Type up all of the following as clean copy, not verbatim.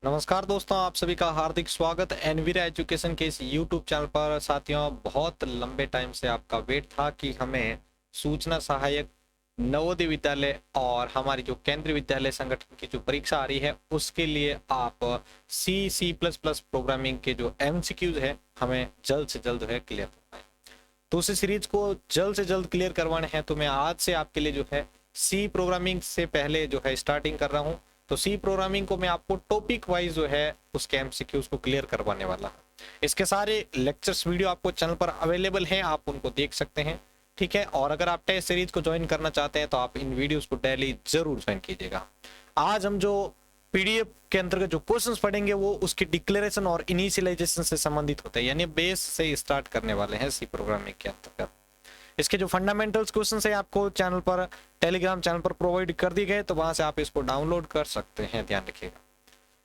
नमस्कार दोस्तों, आप सभी का हार्दिक स्वागत एनवीरा एजुकेशन के इस यूट्यूब चैनल पर। साथियों, बहुत लंबे टाइम से आपका वेट था कि हमें सूचना सहायक, नवोदय विद्यालय और हमारी जो केंद्रीय विद्यालय संगठन की जो परीक्षा आ रही है उसके लिए आप सी++ प्रोग्रामिंग के जो एमसीक्यूज है हमें जल्द से जल्द है क्लियर करना है। तो उस सीरीज को जल्द से जल्द क्लियर करवाने हैं तो मैं आज से आपके लिए जो है सी प्रोग्रामिंग से पहले जो है स्टार्टिंग कर रहा हूँ। तो सी प्रोग्रामिंग को मैं आपको टॉपिक वाइज जो है उसके एमसीक्यूज को क्लियर करवाने वाला हूँ। इसके सारे लेक्चर्स वीडियो आपको चैनल पर अवेलेबल हैं, आप उनको देख सकते हैं। ठीक है, और अगर आप टेस्ट सीरीज को ज्वाइन करना चाहते हैं तो आप इन वीडियोस को डेली जरूर ज्वाइन कीजिएगा। आज हम जो पीडीएफ के अंतर्गत जो क्वेश्चंस पढ़ेंगे वो उसकी डिक्लेरेशन और इनिशियलाइजेशन से संबंधित होते हैं, यानी बेस से स्टार्ट करने वाले हैं सी प्रोग्रामिंग के अंतर्गत। इसके जो फंडामेंटल्स क्वेश्चन है आपको चैनल पर, टेलीग्राम चैनल पर प्रोवाइड कर दिए गए, तो वहां से आप इसको डाउनलोड कर सकते हैं, ध्यान रखिएगा।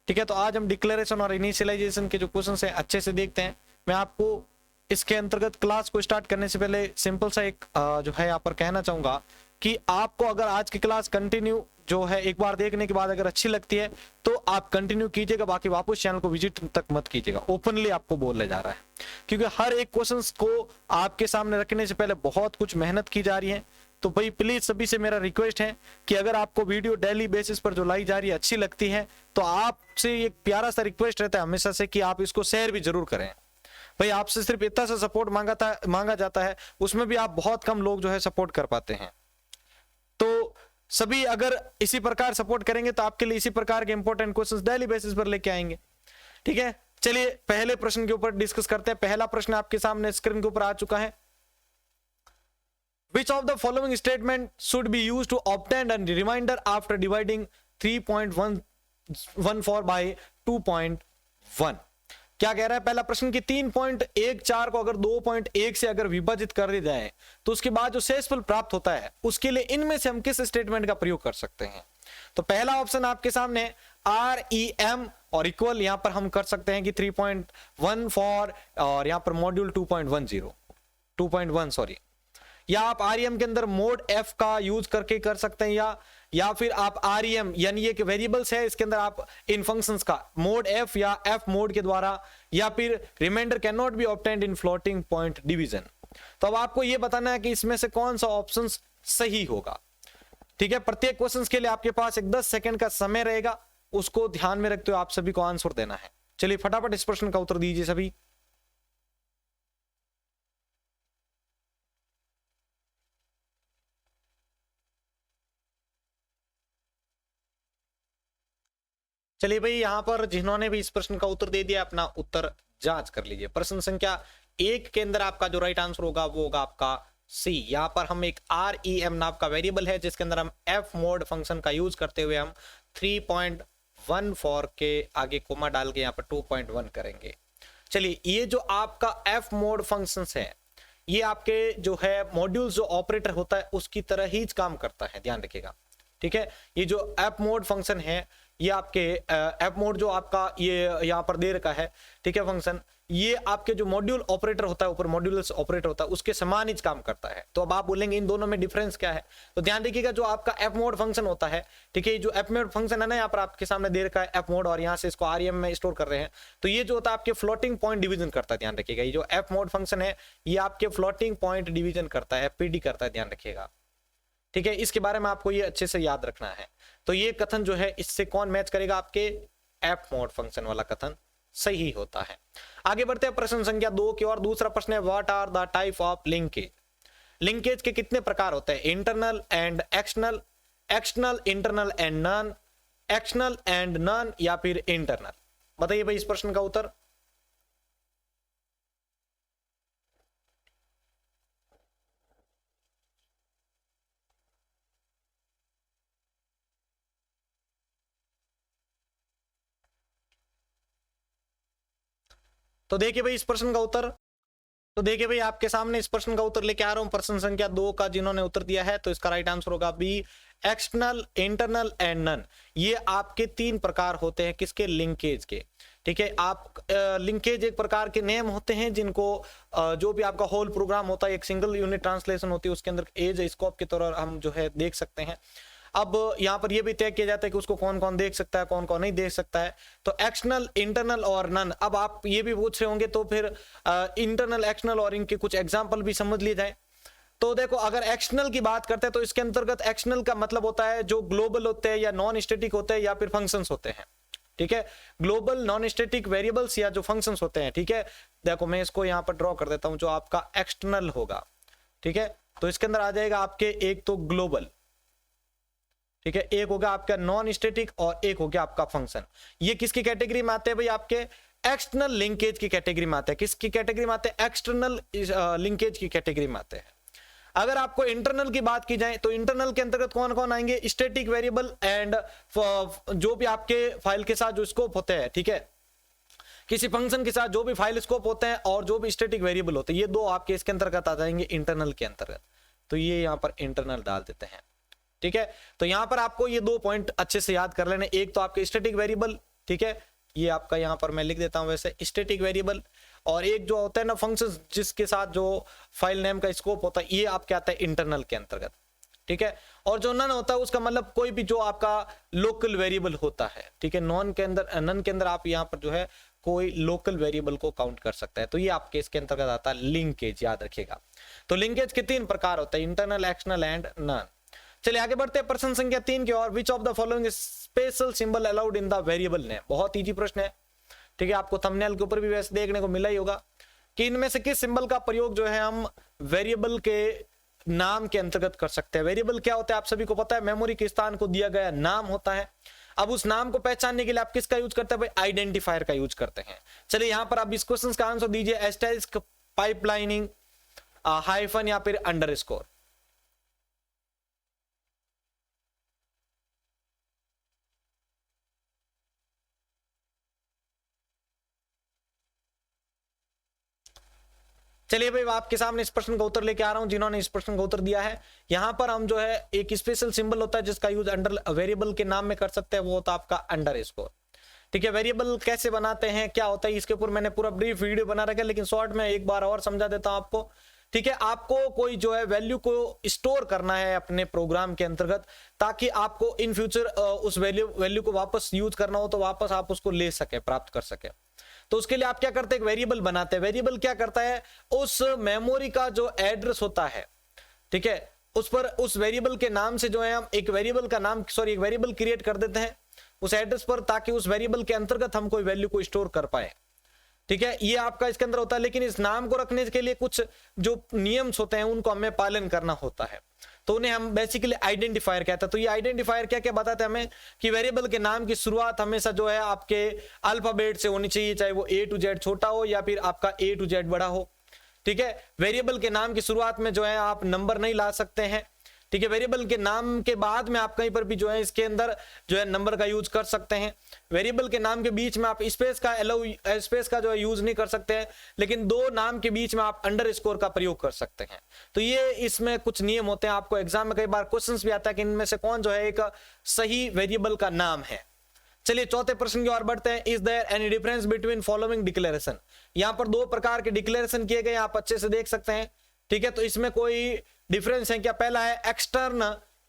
ठीक है, तो आज हम डिक्लेरेशन और इनिशियलाइजेशन के जो क्वेश्चन है अच्छे से देखते हैं। मैं आपको इसके अंतर्गत क्लास को स्टार्ट करने से पहले सिंपल सा एक जो है यहाँ पर कहना चाहूंगा कि आपको अगर आज की क्लास कंटिन्यू जो है एक बार देखने के बाद अगर अच्छी लगती है तो आप कंटिन्यू कीजिएगा, बाकी वापस चैनल को विजिट तक मत कीजिएगा। ओपनली आपको बोलने जा रहा है, क्योंकि हर एक क्वेश्चंस को आपके सामने रखने से पहले बहुत कुछ मेहनत की जा रही है। तो भाई प्लीज सभी से मेरा रिक्वेस्ट है कि अगर आपको वीडियो डेली बेसिस पर जो लाई जा रही है अच्छी लगती है तो आपसे एक प्यारा सा रिक्वेस्ट रहता है हमेशा से कि आप इसको शेयर भी जरूर करें। भाई आपसे सिर्फ इतना सा सपोर्ट मांगा जाता है, उसमें भी आप बहुत कम लोग जो है सपोर्ट कर पाते हैं। तो सभी अगर इसी प्रकार सपोर्ट करेंगे तो आपके लिए इसी प्रकार के इंपॉर्टेंट क्वेश्चंस डेली बेसिस पर लेके आएंगे। ठीक है, चलिए पहले प्रश्न के ऊपर डिस्कस करते हैं। पहला प्रश्न आपके सामने स्क्रीन के ऊपर आ चुका है। Which of the following statement should be used to obtain a reminder after dividing 3.114 by 2.1? क्या कह रहा है पहला प्रश्न कि 3.14 को अगर 2.1 से अगर विभाजित कर दिया जाए तो उसके बाद जो शेषफल प्राप्त होता है उसके लिए इनमें से हम किस स्टेटमेंट का प्रयोग कर सकते हैं? तो पहला ऑप्शन आपके सामने REM और इक्वल यहां पर हम कर सकते हैं कि 3.14 और यहां पर मॉड्यूल 2.1 सॉरी, या आप REM के अंदर मोड F का यूज करके कर सकते हैं, या फिर आप REM यानी ये वेरिएबल्स है इसके अंदर आप इन फंक्शंस का मोड F या F मोड के द्वारा, या फिर reminder can not be obtained in floating point division. तो अब आपको ये बताना है कि इसमें से कौन सा ऑप्शन सही होगा। ठीक है, प्रत्येक क्वेश्चन के लिए आपके पास एक 10 सेकंड का समय रहेगा, उसको ध्यान में रखते हुए आप सभी को आंसर देना है। चलिए फटाफट इस प्रश्न का उत्तर दीजिए सभी। चलिए भाई, यहां पर जिन्होंने भी इस प्रश्न का उत्तर दे दिया अपना उत्तर जांच कर लीजिए। प्रश्न संख्या 1 के अंदर आपका जो राइट आंसर होगा वो होगा आपका सी। यहां पर हम एक REM नाम का वेरिएबल है जिसके अंदर हम F मोड फंक्शन का यूज करते हुए हम 3.14 के आगे कोमा डाल के यहाँ पर 2.1 करेंगे। चलिए, ये जो आपका F मोड फंक्शन है ये आपके जो है मॉड्यूल जो ऑपरेटर होता है उसकी तरह ही काम करता है, ध्यान रखिएगा। ठीक है, ये जो F मोड फंक्शन है ये आपके F मोड जो आपका ये यहाँ पर दे रखा है, ठीक है, फंक्शन ये आपके जो मॉड्यूल ऑपरेटर होता है ऊपर मॉड्यूलस ऑपरेटर होता है उसके समान ही काम करता है। तो अब आप बोलेंगे इन दोनों में डिफरेंस क्या है, तो ध्यान रखिएगा जो आपका F मोड फंक्शन होता है, ठीक है, जो F मोड फंक्शन है ना यहाँ पर आपके सामने दे रखा है F मोड और यहाँ से इसको REM में स्टोर कर रहे हैं, तो ये जो होता है आपके फ्लोटिंग पॉइंट डिवीजन करता है। ध्यान रखिएगा ये जो F मोड फंक्शन है ये आपके फ्लोटिंग पॉइंट डिवीजन करता है, FPD करता है, ध्यान रखिएगा। ठीक है, इसके बारे में आपको ये अच्छे से याद रखना है। तो ये कथन जो है इससे कौन मैच करेगा, आपके F मोड फंक्शन वाला कथन सही होता है। आगे बढ़ते हैं प्रश्न संख्या 2 की ओर। दूसरा प्रश्न है what are the type of linkage? Linkage के कितने प्रकार होते हैं? Internal and external, external internal and non, external and non, या फिर इंटरनल? बताइए भाई इस प्रश्न का उत्तर। तो देखिए भाई इस प्रश्न का उत्तर, तो देखिए भाई आपके सामने इस प्रश्न का उत्तर लेके आ रहा हूं। प्रश्न संख्या 2 का जिन्होंने उत्तर दिया है तो इसका राइट आंसर होगा B, external, internal and none. ये आपके 3 प्रकार होते हैं किसके? लिंकेज के। ठीक है, आप लिंकेज एक प्रकार के नेम होते हैं जिनको जो भी आपका होल प्रोग्राम होता है एक सिंगल यूनिट ट्रांसलेशन होती है उसके अंदर एज स्कोप के तौर पर हम जो है देख सकते हैं। अब यहाँ पर ये भी तय किया जाता है कि उसको कौन कौन देख सकता है, कौन कौन नहीं देख सकता है। तो एक्सटर्नल, इंटरनल और नन। अब आप ये भी पूछ रहे होंगे तो फिर इंटरनल, एक्सटर्नल और इनके कुछ एग्जाम्पल भी समझ लिए जाए। तो देखो, अगर एक्सटर्नल की बात करते हैं तो इसके अंतर्गत एक्सटर्नल का मतलब होता है जो ग्लोबल होते हैं या नॉन स्टैटिक होते हैं या फिर फंक्शंस होते हैं। ठीक है, ग्लोबल नॉन स्टैटिक वेरिएबल्स या जो फंक्शंस होते हैं। ठीक है, देखो मैं इसको यहाँ पर ड्रॉ कर देता हूं, जो आपका एक्सटर्नल होगा। ठीक है, तो इसके अंदर आ जाएगा आपके एक तो ग्लोबल, ठीक है, एक हो गया आपका नॉन स्टैटिक और एक हो गया आपका फंक्शन। ये किसकी कैटेगरी में आते हैं भाई? आपके एक्सटर्नल लिंकेज की कैटेगरी में आते हैं। किसकी कैटेगरी में आते हैं? एक्सटर्नल लिंकेज की कैटेगरी में आते हैं। अगर आपको इंटरनल की बात की जाए तो इंटरनल के अंतर्गत कौन कौन आएंगे? स्टैटिक वेरिएबल एंड जो भी आपके फाइल के साथ जो स्कोप होते हैं, ठीक है, किसी फंक्शन के साथ जो भी फाइल स्कोप होते हैं और जो भी स्टैटिक वेरिएबल होते हैं, ये दो आपके इसके अंतर्गत आ जाएंगे इंटरनल के अंतर्गत। तो ये यहाँ पर इंटरनल डाल देते हैं। ठीक है, तो यहां पर आपको ये दो पॉइंट अच्छे से याद कर लेने। एक तो आपके स्टैटिक वेरिएबल, ठीक है, ये आपका यहां पर मैं लिख देता हूं वैसे स्टैटिक वेरिएबल, और एक जो होता है ना फंक्शन जिसके साथ जो फाइल नेम का स्कोप होता है, ये आपके आता है इंटरनल के अंतर्गत। ठीक है, और जो नन होता है उसका मतलब कोई भी जो आपका लोकल वेरिएबल होता है। ठीक है, नॉन के अंदर, नन के अंदर आप यहाँ पर जो है कोई लोकल वेरिएबल को काउंट कर सकता है। तो ये आपके इसके अंतर्गत आता है लिंकेज, याद रखिएगा। तो लिंकेज के तीन प्रकार होते हैं, इंटरनल, एक्सटर्नल एंड नन। चलिए आगे बढ़ते हैं प्रश्न संख्या 3 की ओर। Which of the following special symbol allowed in the variable name? बहुत इजी प्रश्न है। ठीक है, आपको थंबनेल के ऊपर भी वैसे देखने को मिला ही होगा कि इनमें से किस सिंबल का प्रयोग जो है हम वेरिएबल के नाम के अंतर्गत कर सकते हैं। वेरिएबल क्या होता है आप सभी को पता है, मेमोरी के स्थान को दिया गया नाम होता है। अब उस नाम को पहचानने के लिए आप किसका यूज करते हैं भाई? आइडेंटिफायर का यूज करते हैं। चलिए यहां पर आप इस क्वेश्चन का आंसर दीजिए। एस्टेरिस्क, पाइपलाइनिंग, हाइफन या फिर अंडरस्कोर। चलिए भाई, आपके सामने इस प्रश्न का उत्तर लेके आ रहा हूं जिन्होंने इस प्रश्न का उत्तर दिया है। यहां पर हम जो है एक स्पेशल सिंबल होता है जिसका यूज अंडर वेरिएबल के नाम में कर सकते हैं, वो होता है आपका अंडरस्कोर। ठीक है, वेरिएबल कैसे बनाते हैं, क्या होता है, इसके ऊपर मैंने पूरा ब्रीफ वीडियो बना रखा है, लेकिन शॉर्ट में एक बार और समझा देता हूं आपको। ठीक है, आपको कोई जो है वैल्यू को स्टोर करना है अपने प्रोग्राम के अंतर्गत, ताकि आपको इन फ्यूचर उस वैल्यू को वापस यूज करना हो तो वापस आप उसको ले सके, प्राप्त कर सके। तो उसके लिए आप क्या करते हैं? एक वेरिएबल बनाते हैं। वेरिएबल क्या करता है? उस मेमोरी का जो एड्रेस होता है, ठीक है, उस पर उस वेरिएबल के नाम से जो है हम एक वेरिएबल का नाम, एक वेरिएबल क्रिएट कर देते हैं उस एड्रेस पर, ताकि उस वेरिएबल के अंतर्गत हम कोई वैल्यू को स्टोर कर पाए। ठीक है, ये आपका इसके अंदर होता है। लेकिन इस नाम को रखने के लिए कुछ जो नियम्स होते हैं उनको हमें पालन करना होता है, तो उन्हें हम बेसिकली आइडेंटिफायर कहते हैं। तो ये आइडेंटिफायर क्या क्या बताते हैं हमें कि वेरिएबल के नाम की शुरुआत हमेशा जो है आपके अल्फाबेट से होनी चाहिए, चाहे वो A to Z छोटा हो या फिर आपका A to Z बड़ा हो। ठीक है, वेरिएबल के नाम की शुरुआत में जो है आप नंबर नहीं ला सकते हैं। ठीक है, वेरिएबल के नाम के बाद में आप कहीं पर भी जो है इसके अंदर जो है नंबर का यूज कर सकते हैं। वेरिएबल के नाम के बीच में आप स्पेस का जो है यूज नहीं कर सकते हैं, लेकिन दो नाम के बीच में आप अंडरस्कोर का प्रयोग कर सकते हैं। तो ये इसमें कुछ नियम होते हैं। आपको एग्जाम में कई बार क्वेश्चंस भी आता है कि इनमें से कौन जो है एक सही वेरिएबल का नाम है। चलिए चौथे प्रश्न की ओर बढ़ते हैं। Is there any difference between following declaration? यहां पर दो प्रकार के डिक्लेरेशन किए गए, आप अच्छे से देख सकते हैं। ठीक है, तो इसमें कोई डिफरेंस है क्या? पहला है एक्सटर्न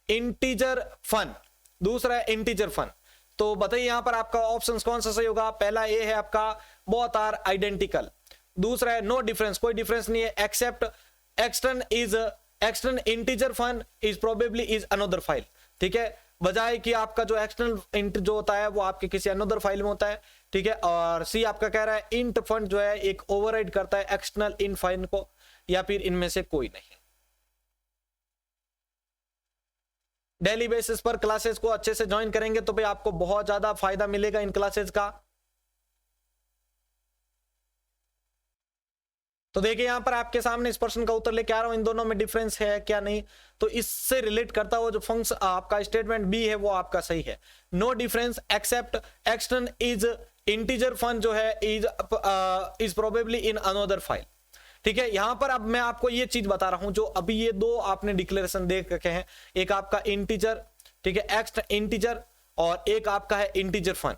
इंटीजर फन, दूसरा है इंटीजर फन। तो बताइए यहां पर आपका ऑप्शन कौन सा सही होगा? पहला ए है आपका बोथ आर आइडेंटिकल, दूसरा है नो डिफरेंस, कोई डिफरेंस नहीं है, except extern integer fun is probably is another file. ठीक है, बजाय कि आपका जो एक्सटर्नल इंट जो होता है वो आपके किसी अनदर फाइल में होता है। ठीक है, और सी आपका कह रहा है इंट फन जो है एक ओवरराइड करता है एक्सटर्नल इन फाइल को, या फिर इनमें से कोई नहीं। डेली बेसिस पर क्लासेस को अच्छे से ज्वाइन करेंगे तो भाई आपको बहुत ज्यादा फायदा मिलेगा इन क्लासेस का। तो देखिए यहां पर आपके सामने इस प्रश्न का उत्तर लेके आ रहा हूं, इन दोनों में डिफरेंस है क्या नहीं। तो इससे रिलेट करता हुआ जो फंक्शन आपका स्टेटमेंट बी है वो आपका सही है। No difference except extern is integer fun जो है is probably in another file. ठीक है, यहां पर अब मैं आपको ये चीज बता रहा हूं, जो अभी ये दो आपने डिक्लेरेशन देख रखे हैं, एक आपका इंटीजर, ठीक है, एक्सटर्न इंटीजर, और एक आपका है इंटीजर फन।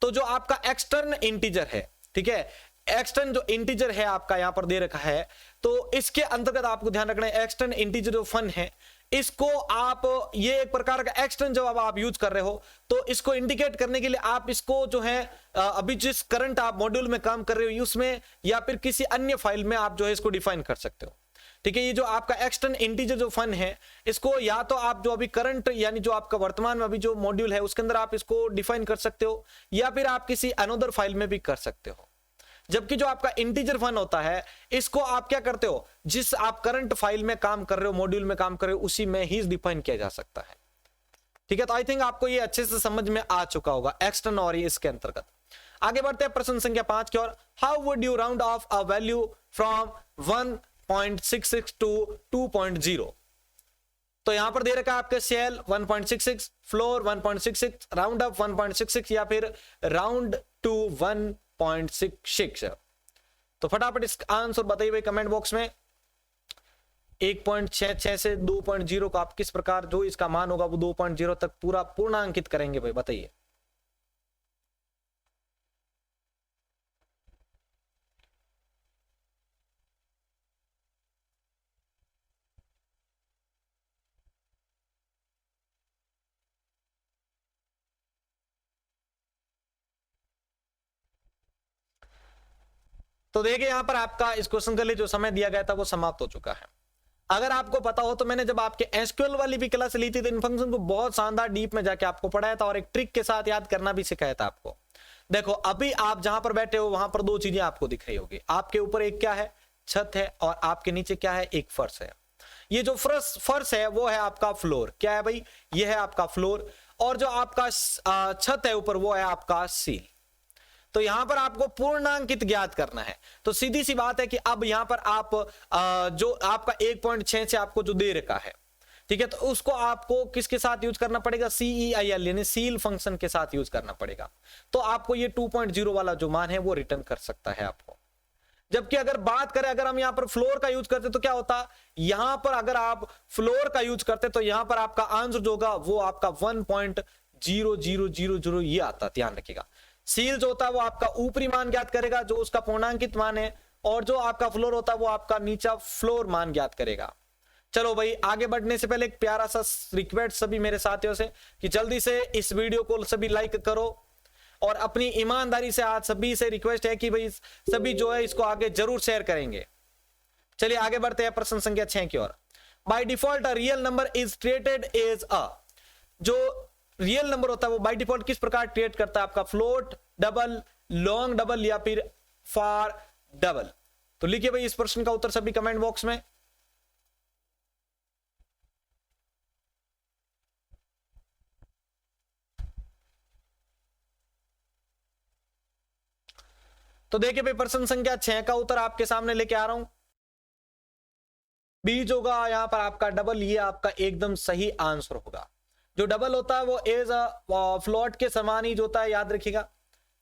तो जो आपका एक्सटर्न इंटीजर है, ठीक है, एक्सटर्न जो इंटीजर है आपका यहां पर दे रखा है, तो इसके अंतर्गत आपको ध्यान रखना है एक्सटर्न इंटीजर जो फन है इसको आप, ये एक प्रकार का एक्सटर्न जब आप यूज कर रहे हो तो इसको इंडिकेट करने के लिए आप इसको जो है अभी जिस करंट आप मॉड्यूल में काम कर रहे हो उसमें या फिर किसी अन्य फाइल में आप जो है इसको डिफाइन कर सकते हो। ठीक है, ये जो आपका एक्सटर्न इंटीजर जो फन है, इसको या तो आप जो अभी करंट यानी जो आपका वर्तमान में अभी जो मॉड्यूल है उसके अंदर आप इसको डिफाइन कर सकते हो या फिर आप किसी अनदर फाइल में भी कर सकते हो। जबकि जो आपका इंटीजर फन होता है इसको आप क्या करते हो, जिस आप करंट फाइल में काम कर रहे हो, मॉड्यूल में काम कर रहे हो, उसी में ही डिफाइन किया जा सकता है। ठीक है, तो आई थिंक आपको ये अच्छे से समझ में आ चुका होगा एक्सटर्न और ये इसके अंतर्गत। आगे बढ़ते हैं प्रश्न संख्या 5 की ओर। How would you round off a value from 1.66 to 2.0? तो यहां पर दे रखा है आपके सेल 1.66, फ्लोर 1.66, राउंड अप 1.66 या फिर राउंड टू 1.66। तो फटाफट इसका आंसर बताइए भाई कमेंट बॉक्स में। 1.66 से 2.0 को आप किस प्रकार जो इसका मान होगा वो 2.0 तक पूरा पूर्णांकित करेंगे भाई, बताइए। तो देखिए यहां पर आपका इस क्वेश्चन के लिए जो समय दिया गया था वो समाप्त हो चुका है। अगर आपको पता हो तो मैंने जब आपके एसक्यूएल वाली भी क्लास ली थी तो इन फंक्शन को बहुत शानदार डीप में जाके आपको पढ़ाया था और एक ट्रिक के साथ याद करना भी सिखाया था आपको। देखो अभी आप जहां पर बैठे हो वहां पर दो चीजें आपको दिख रही होगी। आपके ऊपर एक क्या है, छत है, और आपके नीचे क्या है, एक फर्श है। ये जो फर्श है वो है आपका फ्लोर। क्या है भाई, ये है आपका फ्लोर। और जो आपका छत है ऊपर वो है आपका सील। तो यहां पर आपको पूर्णांकित ज्ञात करना है। तो सीधी सी बात है कि अब यहां पर आप जो आपका 1.6 से आपको जो दे रखा है, ठीक है, तो उसको आपको किसके साथ यूज करना पड़ेगा, CEIL यानी सील फंक्शन के साथ यूज करना पड़ेगा। तो आपको ये 2.0 वाला जो मान है वो रिटर्न कर सकता है आपको। जबकि अगर बात करें, अगर हम यहां पर फ्लोर का यूज करते तो क्या होता, यहां पर अगर आप फ्लोर का यूज करते तो यहां पर आपका आंसर जो होगा वो आपका 1.0000 ये आता, ध्यान रखिएगा। सील जो होता है वो आपका ऊपरी मान ज्ञात करेगा जो उसका पूर्णांकित मान है, और जो आपका फ्लोर होता है वो आपका नीचा फ्लोर मान ज्ञात करेगा। चलो भाई आगे बढ़ने से पहले एक प्यारा सा रिक्वेस्ट सभी मेरे साथियों से कि जल्दी से इस वीडियो को सभी लाइक करो, और अपनी ईमानदारी से आज सभी से रिक्वेस्ट है कि भाई सभी जो है इसको आगे जरूर शेयर करेंगे। चलिए आगे बढ़ते हैं प्रश्न संख्या 6 की ओर। By default a real number is treated as a, जो रियल नंबर होता है वो बाय डिफॉल्ट किस प्रकार ट्रीट करता है, आपका फ्लोट, डबल, लॉन्ग डबल या फिर फार डबल। तो लिखिए भाई इस प्रश्न का उत्तर सभी कमेंट बॉक्स में। तो देखिए भाई प्रश्न संख्या 6 का उत्तर आपके सामने लेके आ रहा हूं। बीज होगा यहां पर आपका डबल, ये आपका एकदम सही आंसर होगा। जो डबल होता है वो एज अ फ्लोट के समान ही होता है, याद रखिएगा।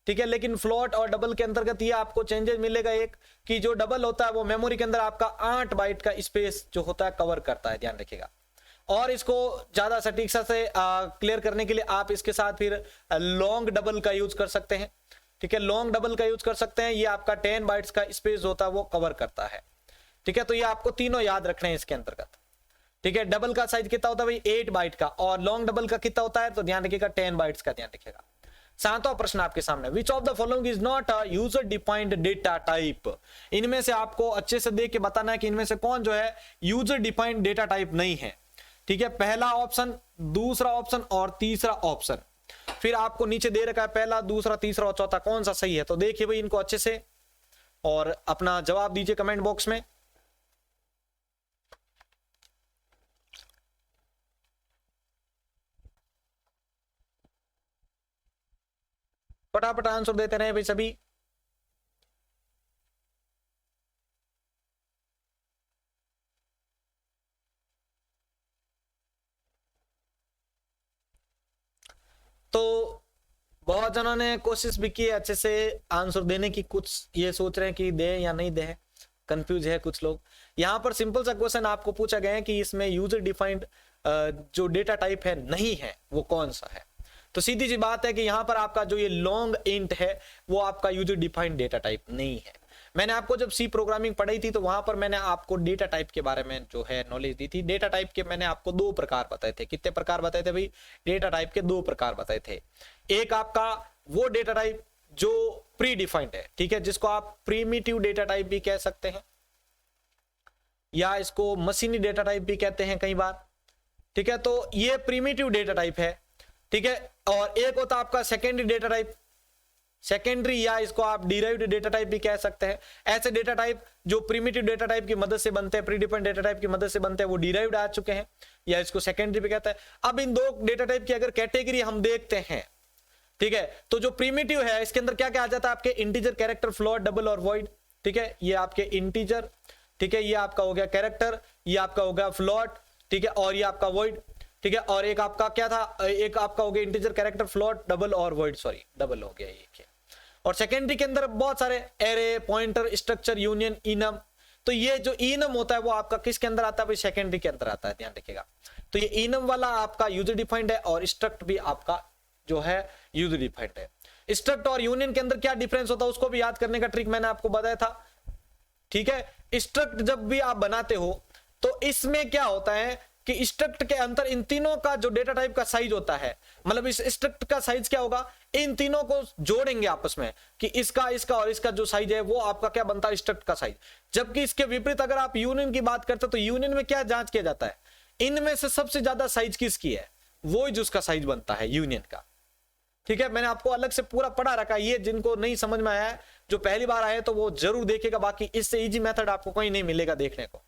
ठीक है, लेकिन फ्लोट और डबल के अंतर्गत ये आपको चेंजेस मिलेगा, एक कि जो डबल होता है वो मेमोरी के अंदर आपका 8 बाइट का स्पेस जो होता है कवर करता है, ध्यान रखिएगा। और इसको ज्यादा सटीकता से क्लियर करने के लिए आप इसके साथ फिर लॉन्ग डबल का यूज कर सकते हैं। ठीक है, लॉन्ग डबल का यूज कर सकते हैं, ये आपका 10 बाइट्स का स्पेस होता है वो कवर करता है। ठीक है, तो ये आपको तीनों याद रखने हैं इसके अंतर्गत। ठीक है, डबल का साइज कितना होता है भाई 8 बाइट का, और लॉन्ग डबल का कितना होता है तो ध्यान रखिएगा 10 बाइट्स का, ध्यान रखिएगा। 7वां प्रश्न आपके सामने, विच of the following is not a user defined data type. इनमें से आपको अच्छे से देख के बताना है कि इनमें से कौन जो है यूजर डिफाइंड डेटा टाइप नहीं है। ठीक है, पहला ऑप्शन, दूसरा ऑप्शन और तीसरा ऑप्शन। फिर आपको नीचे दे रखा है पहला, दूसरा, तीसरा और चौथा, कौन सा सही है। तो देखिए भाई इनको अच्छे से और अपना जवाब दीजिए कमेंट बॉक्स में। फटाफट आंसर देते रहे भाई सभी। तो बहुत जनों ने कोशिश भी की है अच्छे से आंसर देने की, कुछ ये सोच रहे हैं कि दे या नहीं दे, कंफ्यूज है कुछ लोग। यहां पर सिंपल सा क्वेश्चन आपको पूछा गया है कि इसमें यूजर डिफाइंड जो डेटा टाइप है नहीं है वो कौन सा है। तो सीधी सी बात है कि यहां पर आपका जो ये लॉन्ग इंट है वो आपका यूजर डिफाइंड डेटा टाइप नहीं है। मैंने आपको जब सी प्रोग्रामिंग पढ़ाई थी तो वहां पर मैंने आपको डेटा टाइप के बारे में जो है नॉलेज दी थी। डेटा टाइप के मैंने आपको 2 प्रकार बताए थे। कितने प्रकार बताए थे भाई? डेटा टाइप के 2 प्रकार बताए थे। एक आपका वो डेटा टाइप जो प्री डिफाइंड है, ठीक है, जिसको आप प्रीमिटिव डेटा टाइप भी कह सकते हैं या इसको मशीनी डेटा टाइप भी कहते हैं कई बार, ठीक है। तो ये प्रीमिटिव डेटा टाइप है, ठीक है। और एक होता आपका सेकेंडरी डेटा टाइप, सेकेंडरी या इसको आप डिराइव्ड डेटा टाइप भी कह सकते हैं। ऐसे डेटा टाइप जो प्रीमिटिव डेटा टाइप की मदद से बनते हैं, प्री डिफाइंड डेटा टाइप की मदद से बनते हैं, वो डिराइव्ड आ चुके हैं या इसको सेकेंडरी भी कहता है। अब इन 2 डेटा टाइप की अगर कैटेगरी हम देखते हैं, ठीक है, तो जो प्रीमिटिव है इसके अंदर क्या क्या आ जाता है? आपके इंटीजर, कैरेक्टर, फ्लोट, डबल और वॉइड, ठीक है। ये आपके इंटीजर, ठीक है, ये आपका हो गया कैरेक्टर, ये आपका हो गया फ्लोट, ठीक है, और ये आपका वॉइड, ठीक है। और एक आपका क्या था? एक आपका हो गया इंटीजर, कैरेक्टर, फ्लोट, डबल और वॉइड, सॉरी डबल हो गया ये। और सेकेंडरी के अंदर बहुत सारे array, pointer, structure, union, enum. तो ये जो इनम होता है वो आपका किसके अंदर आता है भाई? सेकेंडरी के अंदर आता है, ध्यान रखिएगा। तो ये इनम वाला आपका यूजर डिफाइंड है और स्ट्रक्ट भी आपका जो है यूजर डिफाइंड है। स्ट्रक्ट और यूनियन के अंदर क्या डिफरेंस होता है उसको भी याद करने का ट्रिक मैंने आपको बताया था, ठीक है। स्ट्रक्ट जब भी आप बनाते हो तो इसमें क्या होता है कि स्ट्रक्ट के अंदर इन तीनों का जो डेटा टाइप का साइज होता है, मतलब इस स्ट्रक्ट का साइज क्या होगा? इन तीनों को जोड़ेंगे आपस में कि इसका, इसका और इसका जो साइज है वो आपका क्या बनता है? स्ट्रक्ट का साइज। जबकि इसके विपरीत अगर आप यूनियन की बात करते हो तो यूनियन में क्या जांच किया जाता है? इनमें से सबसे ज्यादा साइज किसकी है, वो जो उसका साइज बनता है यूनियन का, ठीक है। मैंने आपको अलग से पूरा पढ़ा रखा है, ये जिनको नहीं समझ में आया है, जो पहली बार आए तो वो जरूर देखेगा, बाकी इससे इजी मेथड आपको कहीं नहीं मिलेगा देखने को।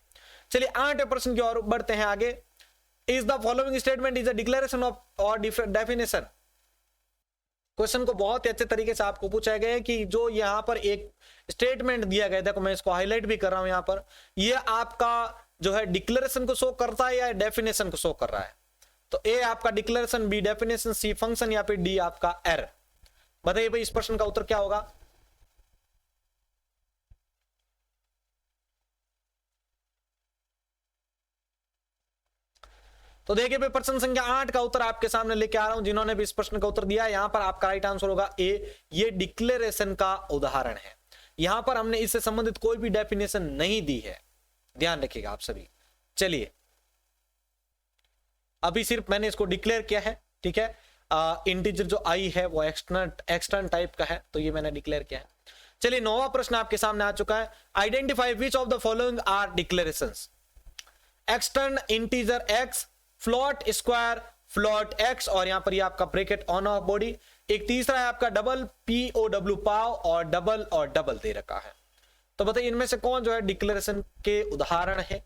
चलिए 8वें प्रश्न की ओर बढ़ते हैं आगे। Is the following statement is a declaration of और डेफिनेशन। क्वेश्चन को बहुत ही अच्छे तरीके से आपको पूछा गया है कि जो यहां पर एक स्टेटमेंट दिया गया, देखो मैं इसको हाईलाइट भी कर रहा हूं यहां पर, ये आपका जो है डिक्लेरेशन को शो करता है या डेफिनेशन को शो कर रहा है? तो ए आपका डिक्लेरेशन, बी डेफिनेशन, सी फंक्शन या फिर डी आपका एरर। बताइए भाई इस प्रश्न का उत्तर क्या होगा? तो देखिए भाई प्रश्न संख्या 8 का उत्तर आपके सामने लेके आ रहा हूं। जिन्होंने भी इस प्रश्न का उत्तर दिया है यहां पर आपका राइट आंसर होगा ए, ये डिक्लेरेशन का उदाहरण है। यहां पर हमने इससे संबंधित कोई भी डेफिनेशन नहीं दी है, ध्यान रखिएगा आप सभी। चलिए अभी सिर्फ मैंने इसको डिक्लेयर किया है, ठीक है। इंटीजर जो आई है वो एक्सटर्न टाइप का है, तो ये मैंने डिक्लेयर किया है। चलिए 9वां प्रश्न आपके सामने आ चुका है। Identify which of the following are declarations? Extern integer x, float square, float x, और यहां पर ये आपका ब्रैकेट ऑन ऑफ बॉडी। एक तीसरा है आपका डबल, POW पाव, और डबल दे रखा है। तो बताइए इनमें से कौन जो है डिक्लेरेशन के उदाहरण है?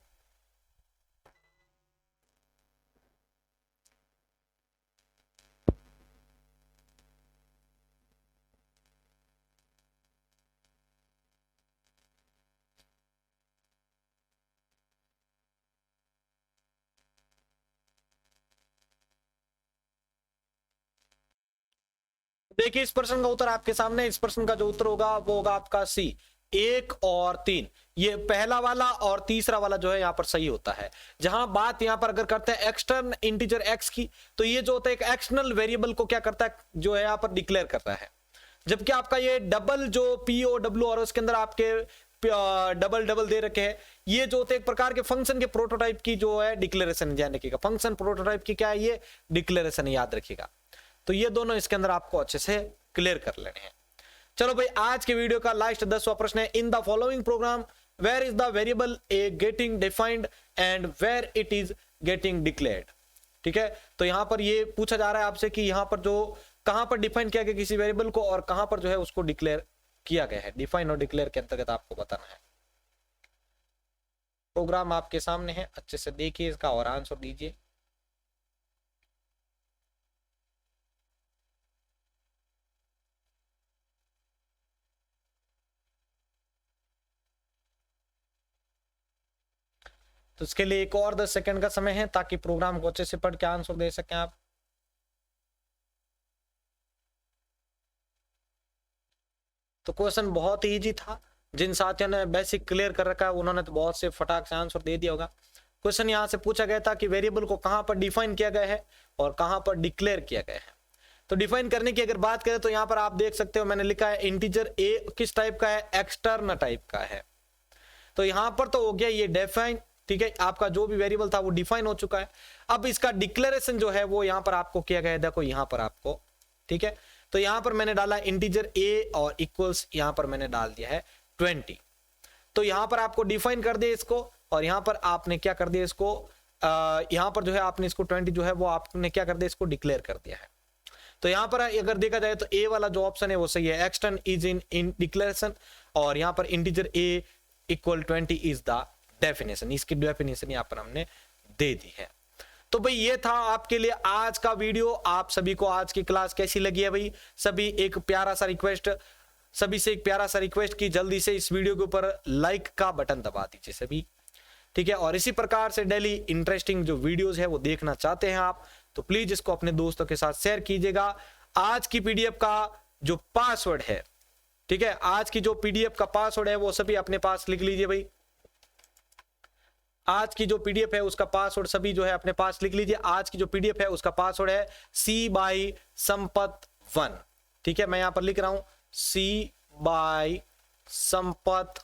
देखिए इस प्रश्न का उत्तर आपके सामने, इस प्रश्न का जो उत्तर होगा वो होगा आपका सी, 1 और 3। ये पहला वाला और तीसरा वाला जो है यहाँ पर सही होता है। जहां बात यहाँ पर अगर करते हैं एक्सटर्न इंटीजर एक्स की, तो ये जो होता है एक एक्सटर्नल वेरिएबल को क्या करता है, जो है यहाँ पर डिक्लेयर करता है। जबकि आपका ये डबल जो POW और उसके अंदर आपके डबल दे रखे हैं, ये जो होते हैं एक प्रकार के फंक्शन के प्रोटोटाइप की जो है डिक्लेरेशन, ध्यान रखिएगा। फंक्शन प्रोटोटाइप की क्या है, ये डिक्लेरेशन, याद रखिएगा। तो ये दोनों इसके अंदर आपको अच्छे से क्लियर कर लेने हैं। चलो भाई आज के वीडियो का लास्ट 10वां प्रश्न है। In the following program where is the variable a getting defined and where it is getting declared, ठीक है। तो यहां पर ये पूछा जा रहा है आपसे कि यहां पर जो कहां पर डिफाइन किया गया किसी वेरिएबल को और कहां पर जो है उसको डिक्लेयर किया गया है। डिफाइन और डिक्लेयर के अंतर्गत आपको बताना है। प्रोग्राम आपके सामने है, अच्छे से देखिए इसका और आंसर दीजिए। तो इसके लिए एक और 10 सेकंड का समय है ताकि प्रोग्राम को अच्छे से पढ़ के आंसर दे सकें आप। तो क्वेश्चन बहुत ही इजी था। जिन साथियों ने बेसिक क्लियर कर रखा है उन्होंने तो बहुत से फटाक से आंसर दे दिया होगा। क्वेश्चन यहां से पूछा गया था कि वेरिएबल को कहां पर डिफाइन किया गया है और कहां पर डिक्लेयर किया गया है। तो डिफाइन करने की अगर बात करें तो यहां पर आप देख सकते हो मैंने लिखा है इंटीजर ए किस टाइप का है, एक्सटर्नल टाइप का है। तो यहां पर तो हो गया ये डिफाइन, ठीक है, आपका जो भी वेरिएबल था वो डिफाइन हो चुका है। अब इसका डिक्लेरेशन जो है वो यहां पर आपको किया गया है, देखो यहां पर आपको, ठीक है, तो यहां पर मैंने डाला इंटीजर ए और इक्वल्स यहां पर मैंने डाल दिया है 20। तो यहां पर आपको डिफाइन कर दिया इसको, और यहां पर आपने क्या कर दिया इसको, यहां पर जो है आपने इसको 20 जो है वो आपने क्या कर दिया, इसको डिक्लेयर कर दिया है। तो यहां पर अगर देखा जाए तो ए वाला जो ऑप्शन है वो सही है, एक्सटर्न इज इन डिक्लेरेशन, और यहां पर integer a equal 20 is the definition, इसकी डेफिनेशन यहां पर हमने दे दी है। तो भाई ये था आपके लिए आज का वीडियो। आप सभी को आज की क्लास कैसी लगी है भाई, सभी एक प्यारा सा रिक्वेस्ट, सभी से एक प्यारा सा रिक्वेस्ट की जल्दी से इस वीडियो के ऊपर लाइक का बटन दबा दीजिए सभी, ठीक है। और इसी प्रकार से डेली इंटरेस्टिंग जो वीडियोस है वो देखना चाहते हैं आप, तो प्लीज इसको अपने दोस्तों के साथ शेयर कीजिएगा। आज की पीडीएफ का जो पासवर्ड है, ठीक है, आज की जो पीडीएफ का पासवर्ड है वो सभी अपने पास लिख लीजिए भाई। आज की जो पीडीएफ है उसका पासवर्ड सभी जो है अपने पास लिख लीजिए। आज की जो पीडीएफ है उसका पासवर्ड है C/संपत1, ठीक है, मैं यहां पर लिख रहा हूं C/संपत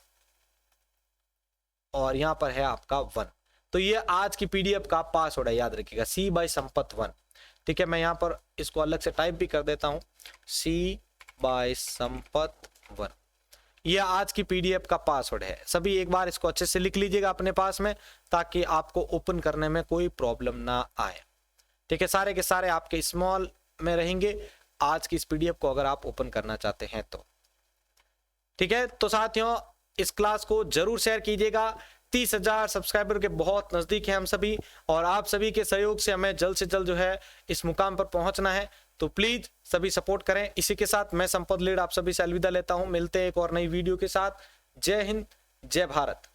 और यहां पर है आपका 1। तो ये आज की पीडीएफ का पासवर्ड है, याद रखिएगा C/संपत1, ठीक है। मैं यहां पर इसको अलग से टाइप भी कर देता हूं C/संपत1, ये आज की पीडीएफ का पासवर्ड है। सभी एक बार इसको अच्छे से लिख लीजिएगा अपने पास में, ताकि आपको ओपन करने में कोई प्रॉब्लम ना आए, ठीक है। सारे के सारे आपके स्मॉल में रहेंगे आज की इस पीडीएफ को अगर आप ओपन करना चाहते हैं तो, ठीक है। तो साथियों इस क्लास को जरूर शेयर कीजिएगा। 30,000 सब्सक्राइबर के बहुत नजदीक हैं हम सभी, और आप सभी के सहयोग से हमें जल्द से जल्द जो है इस मुकाम पर पहुंचना है। तो प्लीज सभी सपोर्ट करें। इसी के साथ मैं संपत लीड आप सभी से अलविदा लेता हूं, मिलते हैं एक और नई वीडियो के साथ। जय हिंद, जय भारत।